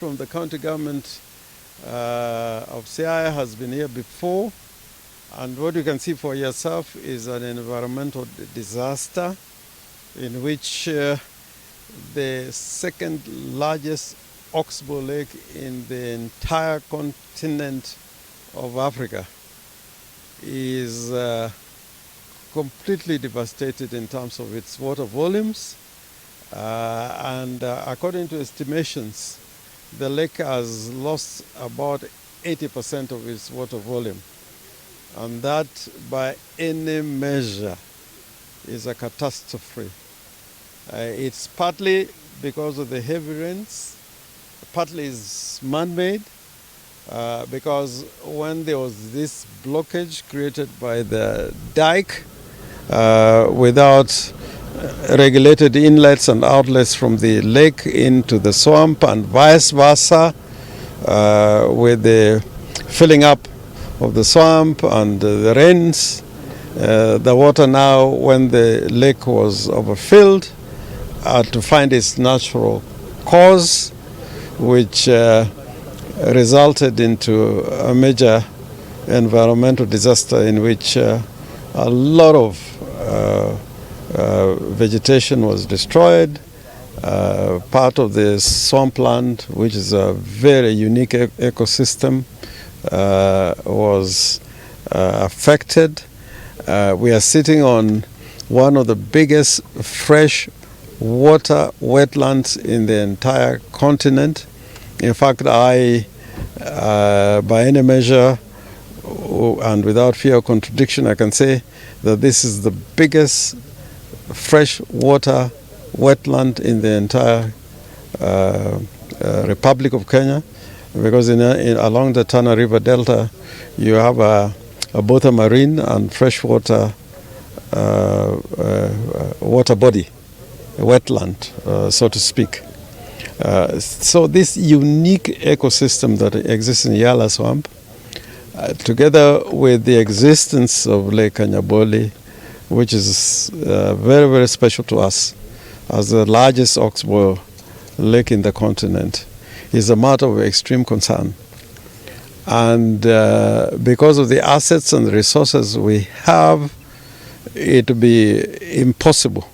From the county government of Siaya has been here before, and what you can see for yourself is an environmental disaster in which the second largest oxbow lake in the entire continent of Africa is completely devastated in terms of its water volumes, and according to estimations, the lake has lost about 80% of its water volume. And that, by any measure, is a catastrophe. It's partly because of the heavy rains, partly is man-made, because when there was this blockage created by the dike without regulated inlets and outlets from the lake into the swamp and vice versa, with the filling up of the swamp and the rains, the water now, when the lake was overfilled, had to find its natural cause, which resulted into a major environmental disaster in which a lot of vegetation was destroyed. Part of the swampland, which is a very unique ecosystem, was affected. We are sitting on one of the biggest fresh water wetlands in the entire continent. In fact, by any measure and without fear of contradiction, I can say that this is the biggest fresh water wetland in the entire Republic of Kenya, because along the Tana River Delta you have both a marine and freshwater water body, a wetland, so to speak. So this unique ecosystem that exists in Yala Swamp, together with the existence of Lake Kanyaboli, which is very, very special to us as the largest oxbow lake in the continent, is a matter of extreme concern. And because of the assets and the resources we have, it would be impossible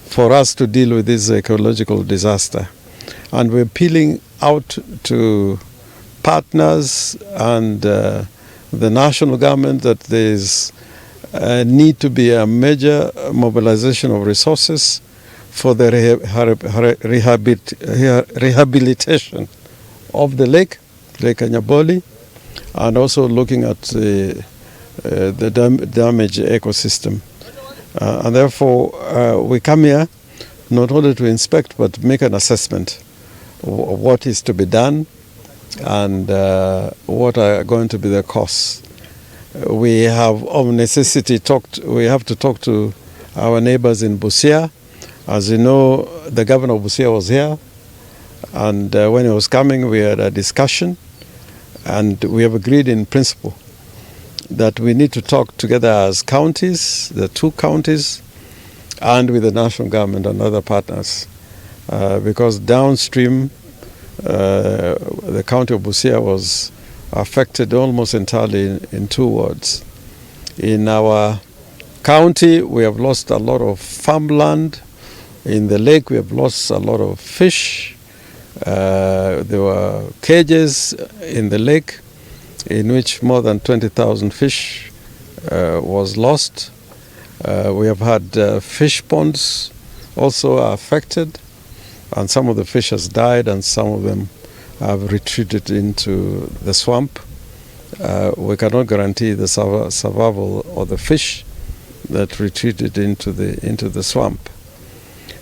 for us to deal with this ecological disaster. And we're appealing out to partners and the national government that there's need to be a major mobilization of resources for the rehabilitation of the lake Kanyaboli, and also looking at the damaged ecosystem. And therefore, we come here not only to inspect but make an assessment of what is to be done and what are going to be the costs. We have of necessity we have to talk to our neighbors in Busia. As you know, the governor of Busia was here, and when he was coming we had a discussion, and we have agreed in principle that we need to talk together as counties, the two counties, and with the national government and other partners, because downstream the county of Busia was affected almost entirely in two wards. In our county, we have lost a lot of farmland. In the lake, we have lost a lot of fish. There were cages in the lake in which more than 20,000 fish was lost. We have had fish ponds also affected, and some of the fish has died and some of them have retreated into the swamp. We cannot guarantee the survival of the fish that retreated into the swamp.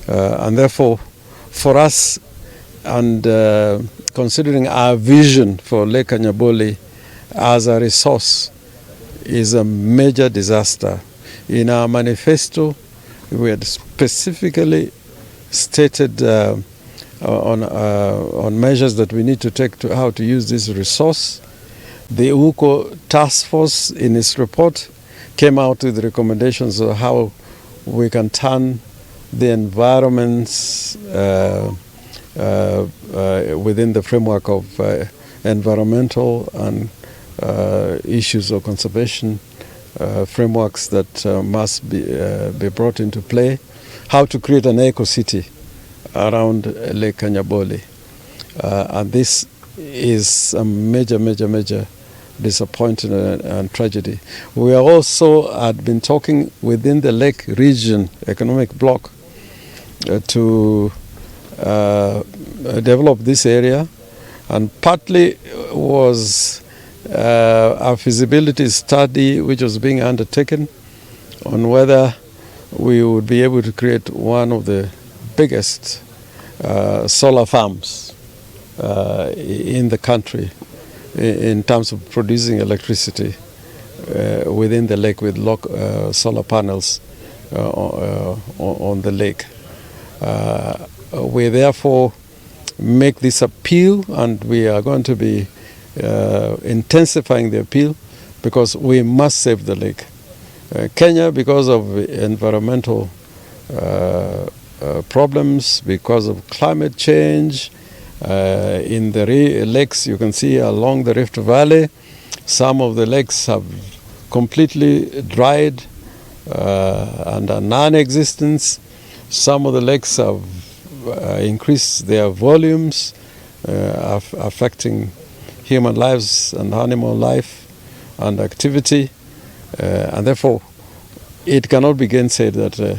And therefore, for us, and considering our vision for Lake Kanyaboli as a resource, is a major disaster. In our manifesto, we had specifically stated on measures that we need to take to how to use this resource. The UCO task force, in its report, came out with recommendations of how we can turn the environment's within the framework of environmental and issues of conservation frameworks that must be brought into play. How to create an eco-city around Lake Kanyaboli. And this is a major disappointment and tragedy. We are also had been talking within the Lake region economic bloc to develop this area, and partly was a feasibility study which was being undertaken on whether we would be able to create one of the biggest solar farms in the country in terms of producing electricity within the lake with solar panels on the lake. We therefore make this appeal, and we are going to be intensifying the appeal, because we must save the lake. Kenya, because of environmental problems, because of climate change, in the lakes you can see along the Rift Valley, some of the lakes have completely dried and are non-existent. Some of the lakes have increased their volumes, affecting human lives and animal life and activity, and therefore it cannot be gainsaid that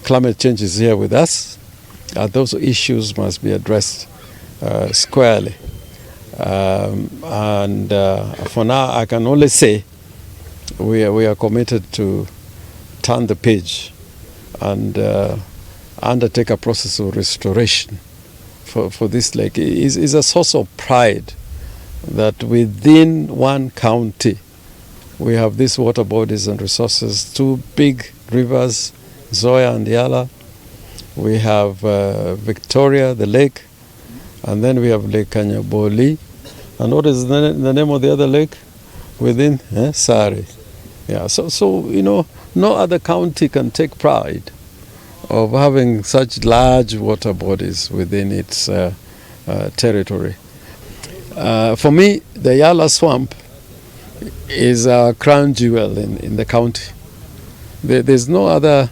climate change is here with us. Those issues must be addressed squarely. And for now, I can only say we are committed to turn the page and undertake a process of restoration for this lake. It is a source of pride that within one county we have these water bodies and resources, two big rivers, Zoya and Yala. We have Victoria, the lake, and then we have Lake Kanyaboli. And what is the name of the other lake within? Sari. Yeah. So you know, no other county can take pride of having such large water bodies within its territory. For me, the Yala swamp is a crown jewel in the county. There's no other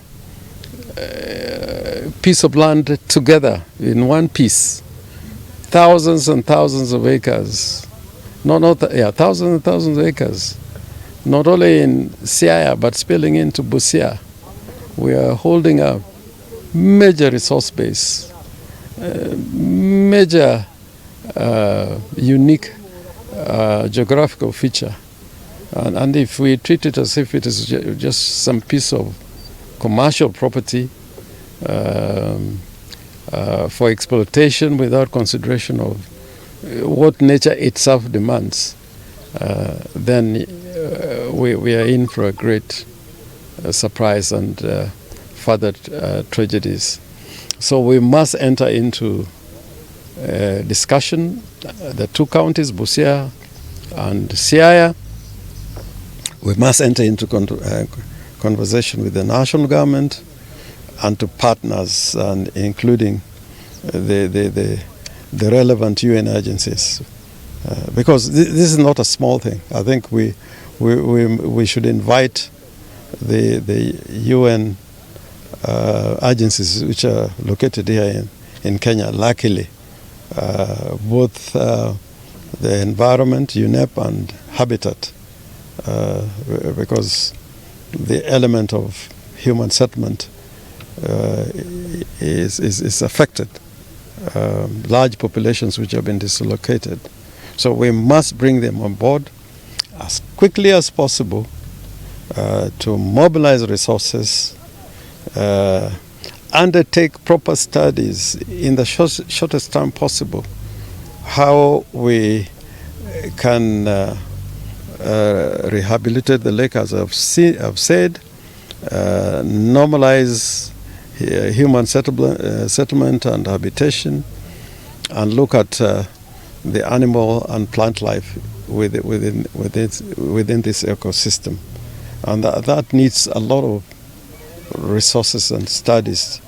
piece of land together in one piece. Thousands and thousands of acres. Thousands and thousands of acres. Not only in Siaya, but spilling into Busia. We are holding a major resource base, major unique geographical feature. And if we treat it as if it is just some piece of commercial property for exploitation without consideration of what nature itself demands, then we are in for a great surprise and further tragedies. So we must enter into discussion, the two counties, Busia and Siaya. We must enter into conversation with the national government and to partners, and including the relevant UN agencies, because this is not a small thing. I think we should invite the UN agencies which are located here in Kenya. Luckily, both the environment, UNEP, and Habitat, because the element of human settlement is affected. Large populations which have been dislocated. So we must bring them on board as quickly as possible to mobilize resources, undertake proper studies in the shortest time possible, how we can rehabilitate the lake, as I've said, normalize human settlement and habitation, and look at the animal and plant life within this ecosystem. And that needs a lot of resources and studies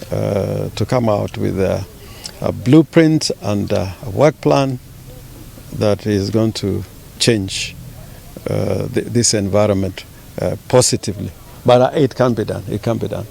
to come out with a blueprint and a work plan that is going to change this environment positively. But it can be done. It can be done.